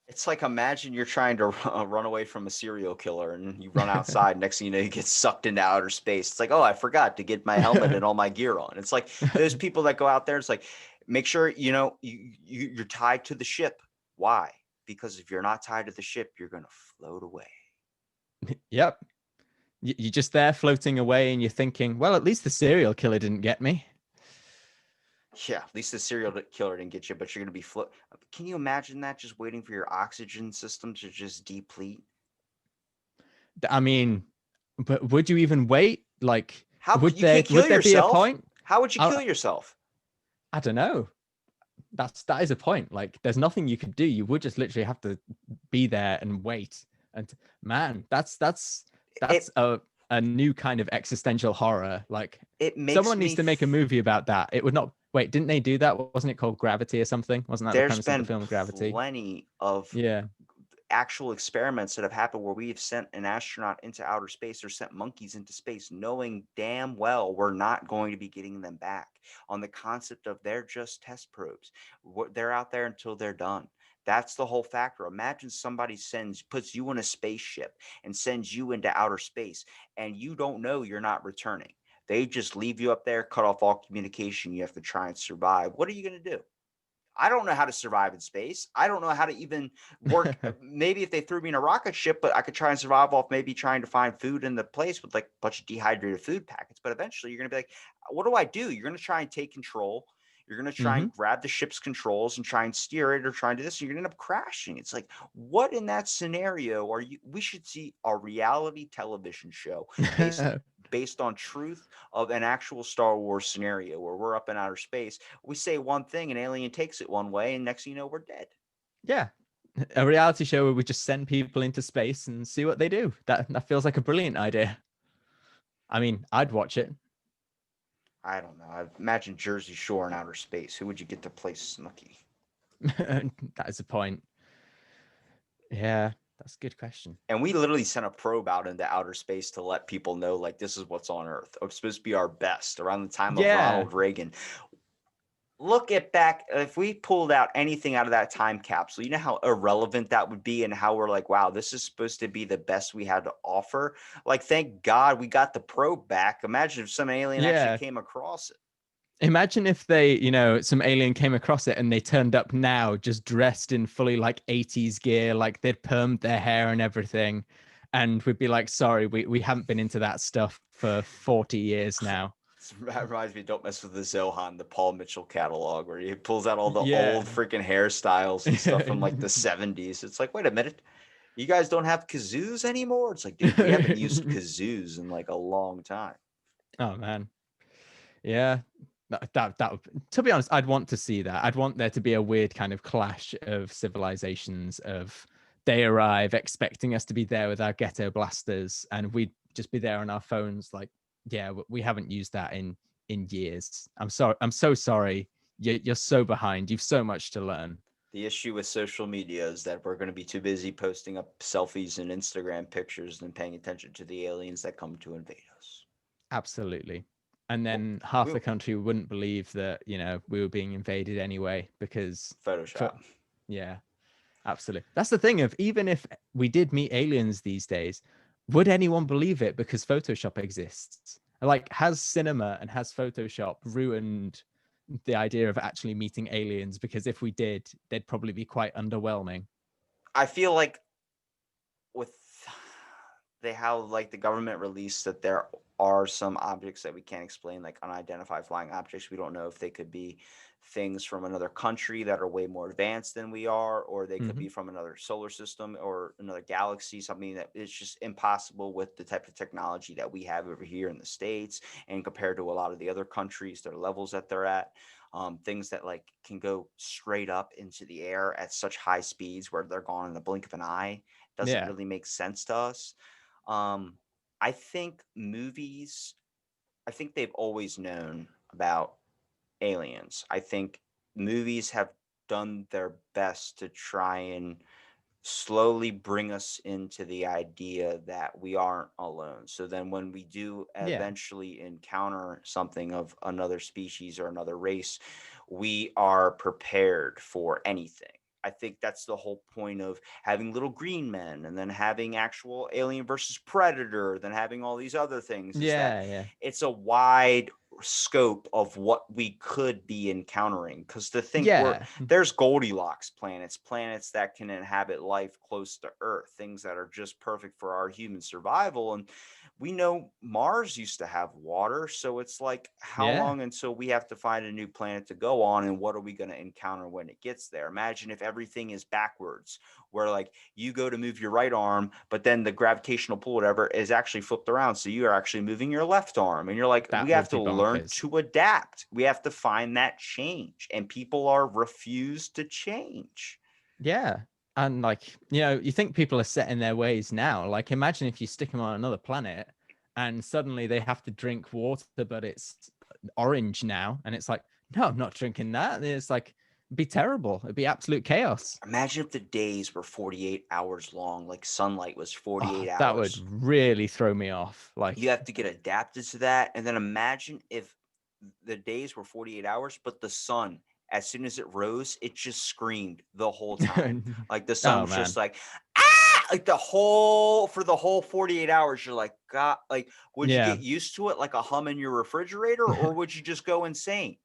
It's like imagine you're trying to run away from a serial killer and you run outside. Next thing you know, you get sucked into outer space. It's like, oh, I forgot to get my helmet and all my gear on. It's like those people that go out there. It's like, make sure you're tied to the ship. Why? Because if you're not tied to the ship, you're gonna float away. Yep. You're just there floating away and you're thinking, well, at least the serial killer didn't get me. Yeah, at least the serial killer didn't get you, but you're gonna be float. Can you imagine that? Just waiting for your oxygen system to just deplete. I mean, but would you even wait? Like, How you can't would kill there be a yourself? point? How would you kill I, yourself? I don't know. That is a point. Like, there's nothing you could do. You would just literally have to be there and wait. And man, that's It a new kind of existential horror. Like, it makes someone me needs to make a movie about that. It would not wait. Didn't they do that? Wasn't it called Gravity or something? Wasn't that the there's premise of the been film Gravity? plenty of Yeah. actual experiments that have happened where we've sent an astronaut into outer space or sent monkeys into space knowing damn well we're not going to be getting them back on the concept of they're just test probes. They're out there until they're done. That's the whole factor. Imagine somebody puts you in a spaceship and sends you into outer space and you don't know you're not returning. They just leave you up there, cut off all communication. You have to try and survive. What are you going to do? I don't know how to survive in space. I don't know how to even work. Maybe if they threw me in a rocket ship, but I could try and survive off maybe trying to find food in the place with like a bunch of dehydrated food packets. But eventually you're going to be like, what do I do? You're going to try and take control. You're going to try hmm and grab the ship's controls and try and steer it or try and do this. And you're going to end up crashing. It's like, what in that scenario are you? We should see a reality television show based based on truth of an actual Star Wars scenario where we're up in outer space. We say one thing, an alien takes it one way, and next thing you know, we're dead. Yeah. A reality show where we just send people into space and see what they do. That feels like a brilliant idea. I mean, I'd watch it. I don't know. I imagine Jersey Shore in outer space. Who would you get to play Snooky? That is a point. Yeah, that's a good question. And we literally sent a probe out into outer space to let people know, like, this is what's on Earth. It's supposed to be our best around the time of Yeah. Ronald Reagan. Look at back if we pulled out anything out of that time capsule, you know how irrelevant that would be and how we're like, wow, this is supposed to be the best we had to offer. Like, thank God we got the probe back. Imagine if some alien actually Yeah. came across it. Imagine if they, some alien came across it and they turned up now just dressed in fully like 80s gear, like they'd permed their hair and everything. And we'd be like, sorry, we haven't been into that stuff for 40 years now. That reminds me, Don't Mess with the Zohan, the Paul Mitchell catalog, where he pulls out all the Yeah. old freaking hairstyles and stuff from like the 70s. It's like, wait a minute, you guys don't have kazoos anymore? It's like, dude, we haven't used kazoos in like a long time. Oh man. Yeah. To be honest, I'd want to see that. I'd want there to be a weird kind of clash of civilizations of they arrive expecting us to be there with our ghetto blasters and we'd just be there on our phones like, yeah, we haven't used that in years. I'm sorry. I'm so sorry. You're so behind. You've so much to learn. The issue with social media is that we're going to be too busy posting up selfies and Instagram pictures than paying attention to the aliens that come to invade us. Absolutely. And Well, then half we the country wouldn't believe that, we were being invaded anyway because for Photoshop. yeah. Absolutely. That's the thing of even if we did meet aliens these days, would anyone believe it because Photoshop exists? Like, has cinema and has Photoshop ruined the idea of actually meeting aliens? Because if we did, they'd probably be quite underwhelming. I feel like with how like the government released that there are some objects that we can't explain, like unidentified flying objects. We don't know if they could be things from another country that are way more advanced than we are, or they could Hmm. be from another solar system or another galaxy, something that is just impossible with the type of technology that we have over here in the States, and compared to a lot of the other countries, their levels that they're at. Things that like can go straight up into the air at such high speeds where they're gone in the blink of an eye doesn't Yeah. really make sense to us. Um, I think movies, I think they've always known about aliens. I think movies have done their best to try and slowly bring us into the idea that we aren't alone. So then when we do Yeah. eventually encounter something of another species or another race, we are prepared for anything. I think that's the whole point of having little green men and then having actual Alien versus Predator, then having all these other things, is that Yeah. Yeah. it's a wide scope of what we could be encountering. Because to think Yeah. there's Goldilocks planets, planets that can inhabit life close to Earth, things that are just perfect for our human survival. And we know Mars used to have water. So it's like, how Yeah. long until we have to find a new planet to go on? And what are we going to encounter when it gets there? Imagine if everything is backwards, where like you go to move your right arm, but then the gravitational pull, whatever, is actually flipped around. So you are actually moving your left arm. And you're like, we That have would to be learn bonkers. to adapt. We have to find that change. And people are refused to change. Yeah. And like, you think people are set in their ways now. Like, imagine if you stick them on another planet and suddenly they have to drink water, but it's orange now. And it's like, no, I'm not drinking that. And it's like, it'd be terrible. It'd be absolute chaos. Imagine if the days were 48 hours long, like sunlight was Oh, 48 that would hours. really throw me off. You Like, have to get adapted to that. And then imagine if the days were 48 hours, but the sun, as soon as it rose, it just screamed the whole time. Like the sun oh was just man. like, ah, like for the whole 48 hours, you're like, God, like, would you Yeah. get used to it like a hum in your refrigerator, or would you just go insane?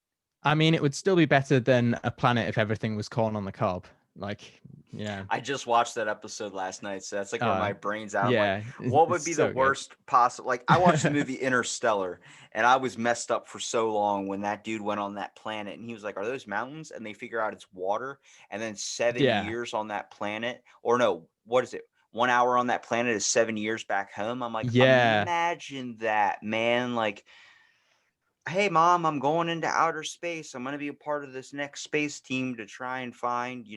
I mean, it would still be better than a planet if everything was corn on the cob. Like, yeah. I just watched that episode last night, so that's like where Uh, my brain's at. I'm like, yeah. what It's would be the so good. worst possible? Like, I watched the movie Interstellar, and I was messed up for so long when that dude went on that planet, and he was like, "Are those mountains?" And they figure out it's water, and then 7 years on that planet, or no, what is it? 1 hour on that planet is 7 years back home. I'm like, Yeah. imagine that, man. Like, hey mom, I'm going into outer space, I'm going to be a part of this next space team to try and find,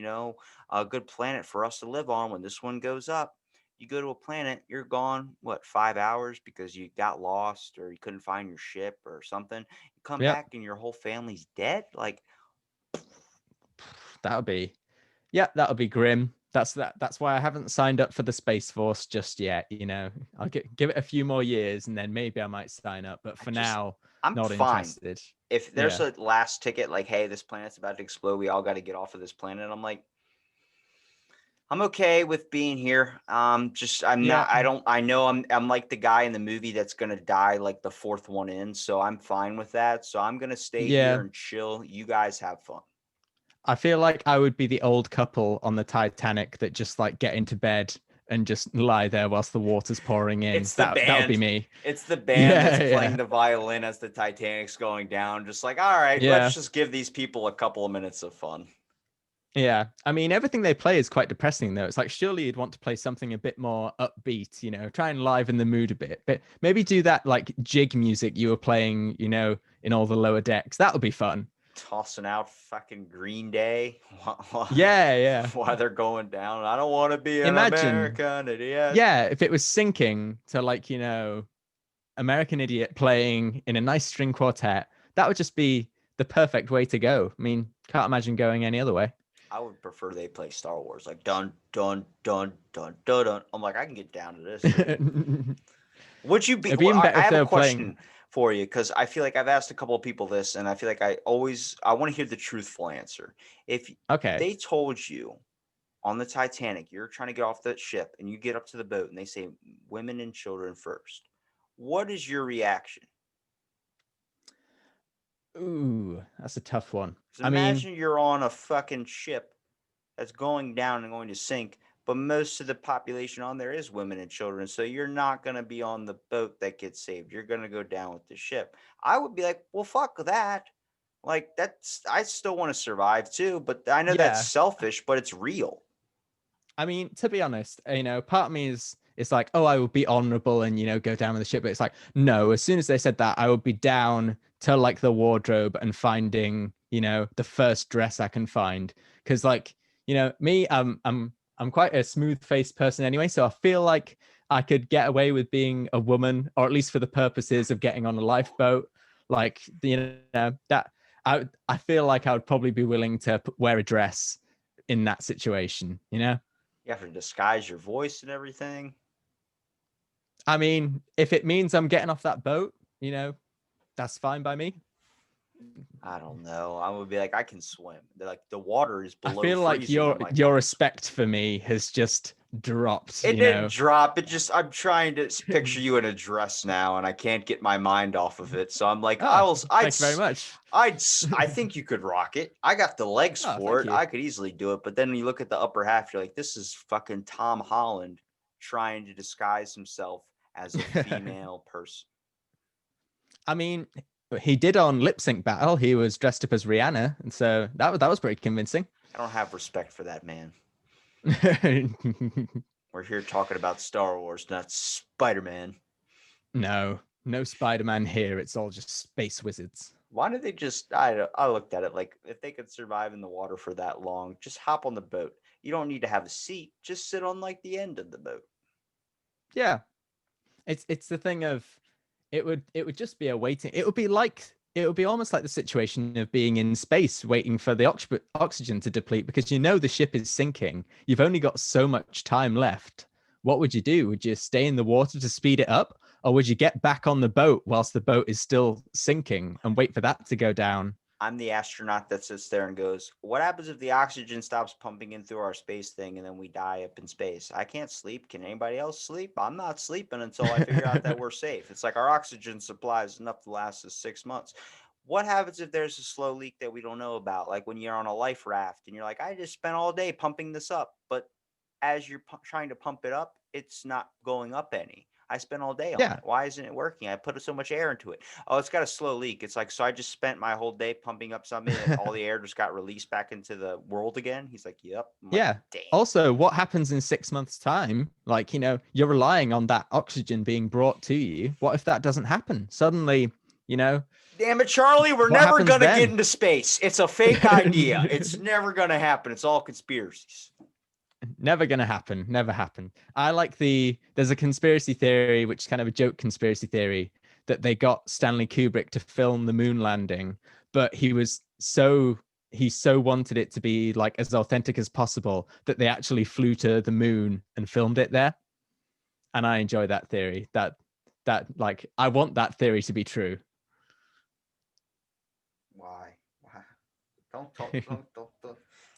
a good planet for us to live on. When this one goes up, you go to a planet, you're gone, what, 5 hours because you got lost or you couldn't find your ship or something. You come Yep. back and your whole family's dead. Like, That would be, yeah, that would be grim. That's why I haven't signed up for the Space Force just yet. I'll give it a few more years and then maybe I might sign up. But I for just, now, I'm not fine interested. if there's Yeah. a last ticket, like, hey, this planet's about to explode, we all got to get off of this planet. I'm like, I'm okay with being here. Just I'm Yeah. not. I don't. I know I'm like the guy in the movie that's gonna die like the fourth one in. So I'm fine with that. So I'm gonna stay here Yeah. and chill. You guys have fun. I feel like I would be the old couple on the Titanic that just like get into bed and just lie there whilst the water's pouring in. It's the That would be band. me. It's the band that's Yeah, playing yeah. the violin as the Titanic's going down. Just like, all right, let's Yeah. just give these people a couple of minutes of fun. Yeah. I mean, everything they play is quite depressing, though. It's like, surely you'd want to play something a bit more upbeat, try and liven the mood a bit. But maybe do that like jig music you were playing, in all the lower decks. That would be fun. Tossing out fucking Green Day Yeah, yeah. while they're going down. I don't want to be an Imagine, American idiot. yeah, if it was syncing to like, American Idiot playing in a nice string quartet, that would just be the perfect way to go. I mean, can't imagine going any other way. I would prefer they play Star Wars, like dun dun dun dun dun dun. I'm like, I can get down to this shit. It'd Would you be? be Well, even better I if have they a were playing. question for you because I feel like I've asked a couple of people this, and I feel like I want to hear the truthful answer. If Okay. they told you on the Titanic, you're trying to get off the ship, and you get up to the boat, and they say women and children first, what is your reaction? Ooh, that's a tough one. Because I mean, imagine you're on a fucking ship that's going down and going to sink, but most of the population on there is women and children. So you're not going to be on the boat that gets saved. You're going to go down with the ship. I would be like, well, fuck that. Like I still want to survive too, but I know that's Yeah. selfish, but it's real. I mean, to be honest, part of me is it's like, oh, I would be honorable and go down with the ship. But it's like, no, as soon as they said that, I would be down to like the wardrobe and finding, the first dress I can find. Because like, me, I'm quite a smooth-faced person anyway, so I feel like I could get away with being a woman, or at least for the purposes of getting on a lifeboat. Like, that I feel like I would probably be willing to wear a dress in that situation. You have to disguise your voice and everything. I mean, if it means I'm getting off that boat, that's fine by me. I don't know. I would be like, I can swim. They're like, the water is I below feel like freezing. your I'm like, your I respect for me has just dropped, It didn't drop. It just I'm trying to picture you in a dress now, and I can't get my mind off of it. So I'm like, Oh, thank you very much. I think you could rock it. I got the legs Oh, for thank it. you. I could easily do it. But then when you look at the upper half, you're like, this is fucking Tom Holland trying to disguise himself as a female person. I mean, he did on Lip Sync Battle. He was dressed up as Rihanna, and so that was pretty convincing. I don't have respect for that man. We're here talking about Star Wars, not Spider-Man. No Spider-Man here. It's all just space wizards. Why do they just? I looked at it like if they could survive in the water for that long, just hop on the boat. You don't need to have a seat. Just sit on like the end of the boat. Yeah, it's the thing of it would just be a waiting. It would be almost like the situation of being in space waiting for the oxygen to deplete because the ship is sinking. You've only got so much time left. What would you do? Would you stay in the water to speed it up, or would you get back on the boat whilst the boat is still sinking and wait for that to go down? I'm the astronaut that sits there and goes, "What happens if the oxygen stops pumping in through our space thing and then we die up in space? I can't sleep. Can anybody else sleep? I'm not sleeping until I figure out that we're safe. It's like our oxygen supply is enough to last us 6 months. What happens if there's a slow leak that we don't know about? Like when you're on a life raft and you're like, I just spent all day pumping this up, but as you're trying to pump it up, it's not going up any. I spent all day on Yeah, it. Why isn't it working? I put so much air into it. Oh, it's got a slow leak. It's like, so I just spent my whole day pumping up something and all the air just got released back into the world again. He's like, yep. I'm like, yeah. damn. Also, what happens in 6 months' time? Like, you're relying on that oxygen being brought to you. What if that doesn't happen? Suddenly, Damn it, Charlie. We're what never happens going to get then? into space. It's a fake idea. It's never going to happen. It's all conspiracies. Never gonna happen. Never happen. There's a conspiracy theory, which is kind of a joke conspiracy theory, that they got Stanley Kubrick to film the moon landing, but he so wanted it to be like as authentic as possible that they actually flew to the moon and filmed it there. And I enjoy that theory. That like I want that theory to be true. Why? Don't talk.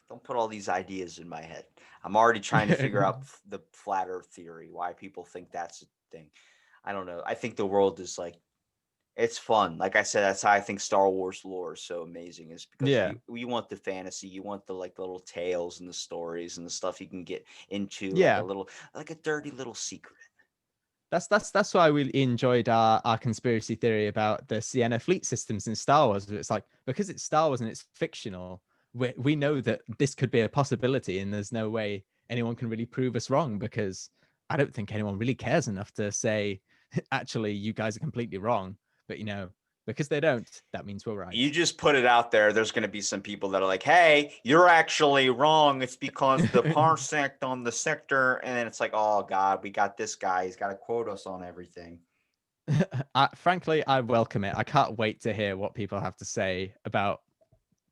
Don't put all these ideas in my head. I'm already trying to figure out the flat Earth theory. Why people think that's a thing. I don't know. I think the world is like it's fun. Like I said, that's how I think Star Wars lore is so amazing. Is because Yeah. you want the fantasy, you want the like little tales and the stories and the stuff you can get into, Yeah. like a dirty little secret. That's why we enjoyed our conspiracy theory about the Sienna fleet systems in Star Wars. It's like because it's Star Wars and it's fictional, we know that this could be a possibility, and there's no way anyone can really prove us wrong because I don't think anyone really cares enough to say, actually, you guys are completely wrong. But because they don't, that means we're right. You just put it out there. There's going to be some people that are like, "Hey, you're actually wrong. It's because the parsec on the sector." And then it's like, "Oh God, we got this guy. He's got to quote us on everything." Frankly, I welcome it. I can't wait to hear what people have to say about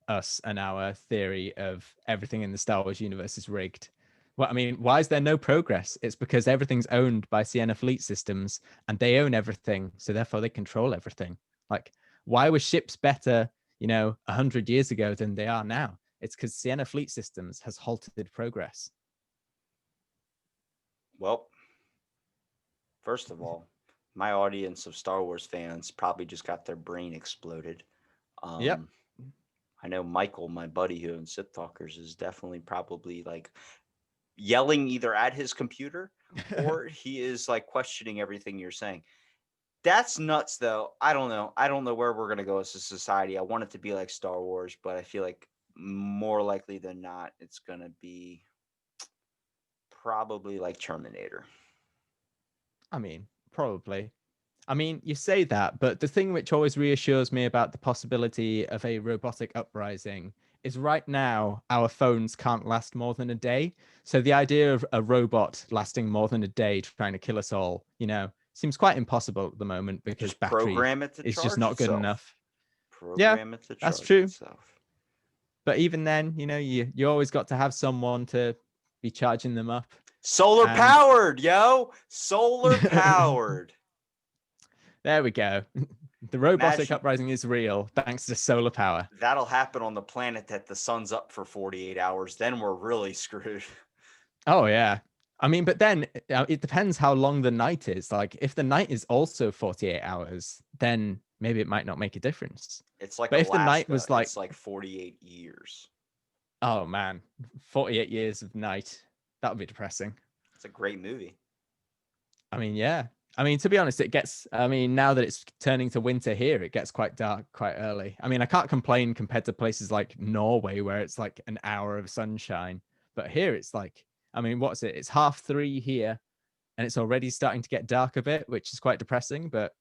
us and our theory of everything in the Star Wars universe is rigged. Well, I mean, why is there no progress? It's because everything's owned by Sienna Fleet Systems and they own everything. So therefore they control everything. Like, why were ships better, 100 years ago than they are now? It's because Sienna Fleet Systems has halted progress. Well, first of all, my audience of Star Wars fans probably just got their brain exploded. Yep. I know Michael, my buddy who owns Sith Talkers, is definitely probably like yelling either at his computer or he is like questioning everything you're saying. That's nuts, though. I don't know. I don't know where we're gonna go as a society. I want it to be like Star Wars, but I feel like more likely than not, it's gonna be probably like Terminator. I mean, probably. I mean, you say that, but the thing which always reassures me about the possibility of a robotic uprising is right now our phones can't last more than a day. So the idea of a robot lasting more than a day trying to kill us all, seems quite impossible at the moment because Just battery program it to is just charge not good itself. enough. Yeah, Program it to that's charge true. itself. But even then, you always got to have someone to be charging them up. Solar And powered, yo. Solar powered. there we go. The robotic Imagine uprising is real thanks to solar power. that'll happen on the planet that the sun's up for 48 hours. Then we're really screwed. Oh yeah. I mean, but then it depends how long the night is. Like if the night is also 48 hours, then maybe it might not make a difference. It's like But if the night Alaska. was like, It's like 48 years. oh man, 48 years of night, that would be depressing. It's a great movie. I mean, yeah. I mean, to be honest, now that it's turning to winter here, it gets quite dark quite early. I mean, I can't complain compared to places like Norway where it's like an hour of sunshine. But here it's like, I mean, what's it? It's 3:30 here and it's already starting to get dark a bit, which is quite depressing, but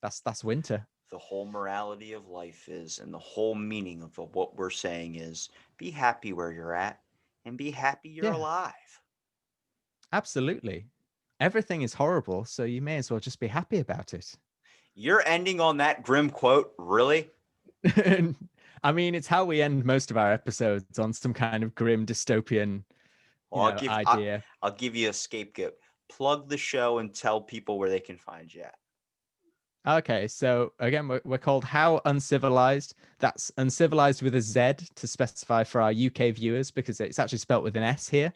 that's winter. The whole morality of life is, and the whole meaning of what we're saying is, be happy where you're at and be happy you're Yeah, alive. absolutely. Everything is horrible, so you may as well just be happy about it. You're ending on that grim quote, really? I mean, it's how we end most of our episodes, on some kind of grim dystopian, Well, idea. I'll give you a scapegoat. Plug the show and tell people where they can find you at. Okay, so again, we're called How Uncivilized. That's Uncivilized with a Z to specify for our UK viewers because it's actually spelt with an S here.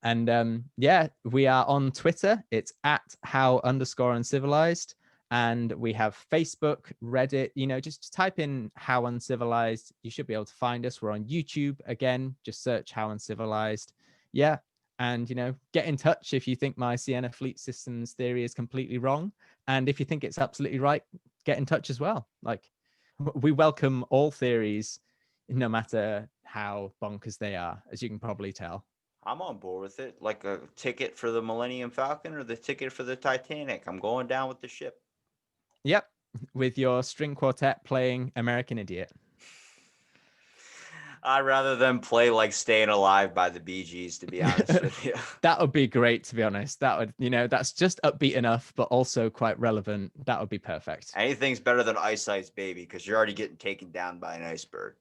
And yeah, we are on Twitter. It's at how_uncivilized. And we have Facebook, Reddit. Just type in How Uncivilized. You should be able to find us. We're on YouTube. Again, just search How Uncivilized. Yeah. And, get in touch if you think my Sienna Fleet Systems theory is completely wrong. And if you think it's absolutely right, get in touch as well. Like, we welcome all theories, no matter how bonkers they are, as you can probably tell. I'm on board with it. Like a ticket for the Millennium Falcon or the ticket for the Titanic. I'm going down with the ship. Yep, with your string quartet playing American Idiot. I'd rather them play like Staying Alive by the Bee Gees, to be honest with you. That would be great, to be honest. That would, that's just upbeat enough, but also quite relevant. That would be perfect. Anything's better than Ice Ice Baby because you're already getting taken down by an iceberg.